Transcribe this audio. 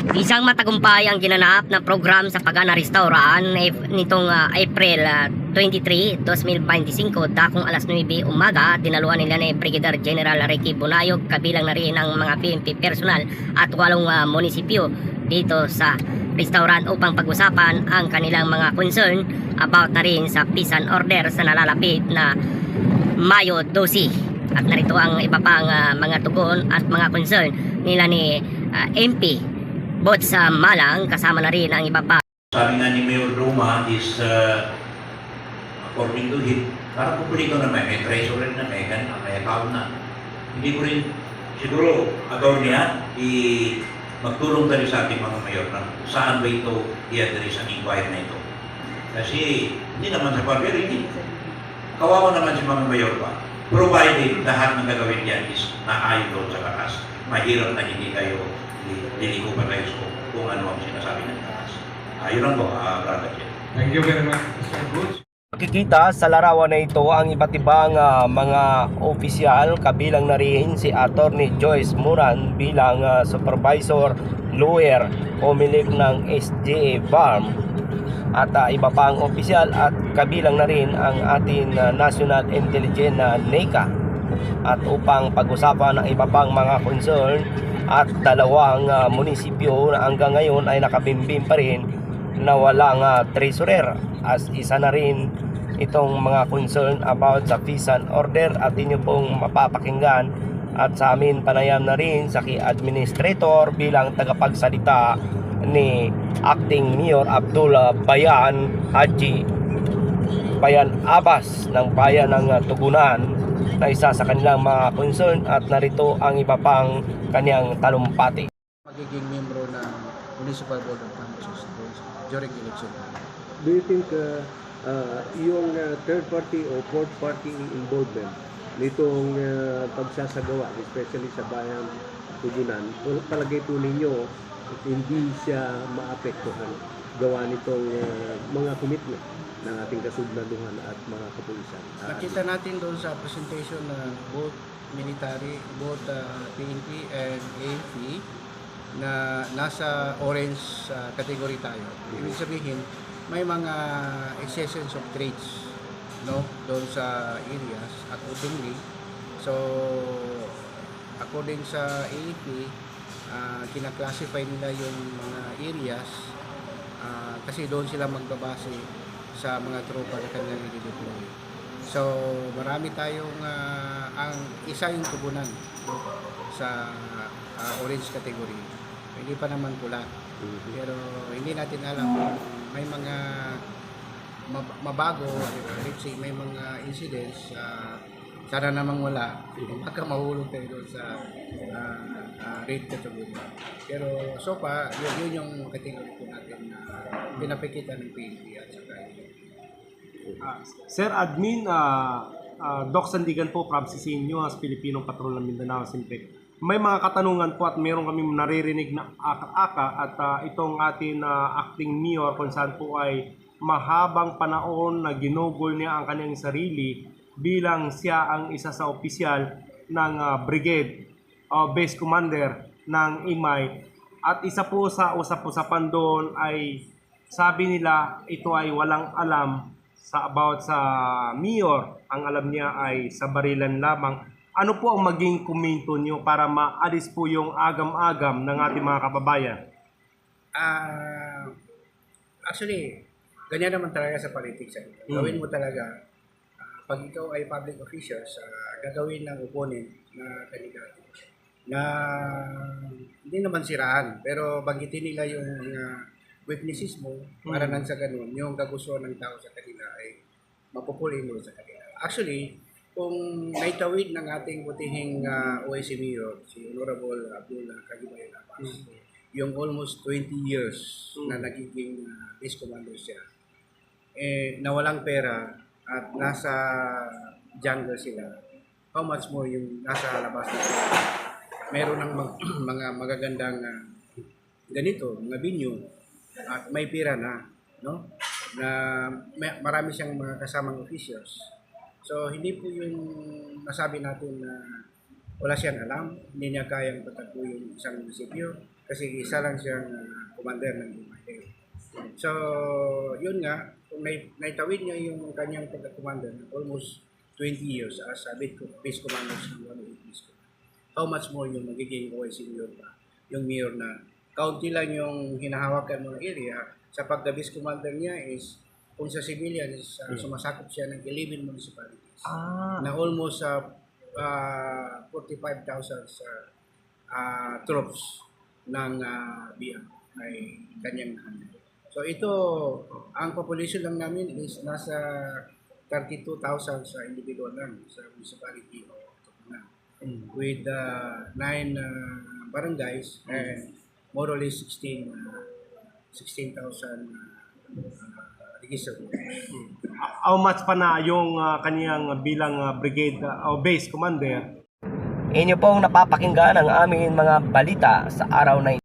Isang matagumpay ang ginanap na program sa Pagana Restaurant nitong April 23, 2025, dakong alas 9 umaga. Dinaluan nila ni Brigadier General Ricky Bunayog, kabilang na rin ang mga PNP personal at 8 munisipyo dito sa restaurant upang pag-usapan ang kanilang mga concern about na rin sa peace and order sa nalalapit na Mayo 12. At narito ang iba pang mga tugon at mga concern nila ni MP Bot sa Malang, kasama na rin ang iba pa. Sabi nga ni Mayor Roma is according to him, parang publiko na may treasurer na may account na. Hindi ko rin siguro agaw niya magtulong tayo sa ating mga mayor na saan ba ito i-address ang inquiry na ito. Kasi hindi naman sa papel, hindi. Kawawa naman si mga mayor pa. Provided lahat ng gagawin yan is naayon doon sa batas. Mahirap na hindi kayo liliko pa tayo kung ano ang sinasabi ng batas. Ayun lang po, brother. Thank you very much, Mr. Butch. Makikita sa larawan na ito ang iba't ibang mga opisyal, kabilang na rin si Attorney Joyce Moran bilang supervisor lawyer pumilik ng SGA Farm at iba pang opisyal, at kabilang na rin ang ating National Intelligence NECA, at upang pag-usapan ng iba pang mga concern at 2 munisipyo na hanggang ngayon ay nakabimbim pa rin na walang treasurer, as isa na rin itong mga concern about sa peace and order at inyo pong mapapakinggan, at sa amin panayam na rin sa administrator bilang tagapagsalita ni Acting Mayor Abdullah Bayan Haji Bayan Abbas ng bayan ng Tugunan, na isa sa kanilang mga concern, at narito ang iba pang kanyang talumpati. Magiging membro ng Municipal Board of Councils during election. Do you think yung third party o fourth party involvement nitong pagsasagawa, especially sa bayan Tugunan, palagay po ninyo hindi siya maapektuhan gawa nitong mga commitment ng ating kasundaluhan at mga kapulisan? Nakita natin doon sa presentation na both military, both PNP and AFP na nasa orange category tayo. Ibig sabihin, may mga excessions of trades, no, doon sa areas accordingly. So, according sa AFP, kinaklasify nila yung mga areas kasi doon sila magbabase sa mga tropa na kanilang i-deploy. So, marami tayong ang isa yung Tugunan sa orange category. Hindi pa naman pula. Pero hindi natin alam kung may mga mabago, let's say may mga incidents, sana namang wala. Baka mahulog tayo doon sa red category. Pero so far, yun yung category po natin na pinapakita ng PNP at saka Sir Admin, Doc Sandigan po from Sisinyo, as Pilipinong Patrol ng Mindanao, Simpec. May mga katanungan po at meron kami naririnig na aka-aka, at itong ating acting mayor kung saan po ay mahabang panahon na ginugol niya ang kanyang sarili bilang siya ang isa sa opisyal ng brigade o base commander ng Imay. At isa po sa usap-usapan doon ay sabi nila ito ay walang alam about sa mayor. Ang alam niya ay sa barilan lamang. Ano po ang maging komento niyo para maalis po yung agam-agam ng ating mga kababayan? Actually, ganyan naman talaga sa politics. Gawin mo talaga, pag ikaw ay public officials, gagawin ng opponent na kandidato na hindi naman siraan, pero banggitin nila yung weaknesses mo para nang sa ganun, yung kagustuhan ng tao sa kanila ay mapupulin mo sa kanila. Actually, kung naitawid ng ating butihing OIC Mayor, si Honorable Abdullah Bayan Abbas, yung almost 20 years na nagiging base commander siya, na walang pera at nasa jungle sila, how much more yung nasa labas na sila. Meron ng mga magagandang ganito, mga binyo, at may pera na, no? Na marami siyang mga kasamang officials. So, hindi po yung masabi natin na wala siyang alam, hindi niya kayang patakbo yung isang munisipyo, Kasi isa lang siyang commander ng MIA. So, yun nga, kung naitawid niya yung kanyang pagka-commander na almost 20 years as a base commander ng 108 Base Command, how much more yung magiging OIC mayor pa? Yung mayor na kaunti lang yung hinahawakan mo ng area, sa pagka-base commander niya is kung sa civilian is sumasakop siya ng 11 municipalities na almost 45,000 troops ng BIA ay kanyang nahandle. So ito, ang population lang namin is nasa 32,000 sa individual lang sa municipality o Tukunan. With 9 barangays and more or less 16,000 registered. How much pa na yung kaniyang bilang brigade o base commander? Inyo pong napapakinggan ang aming mga balita sa araw na ito.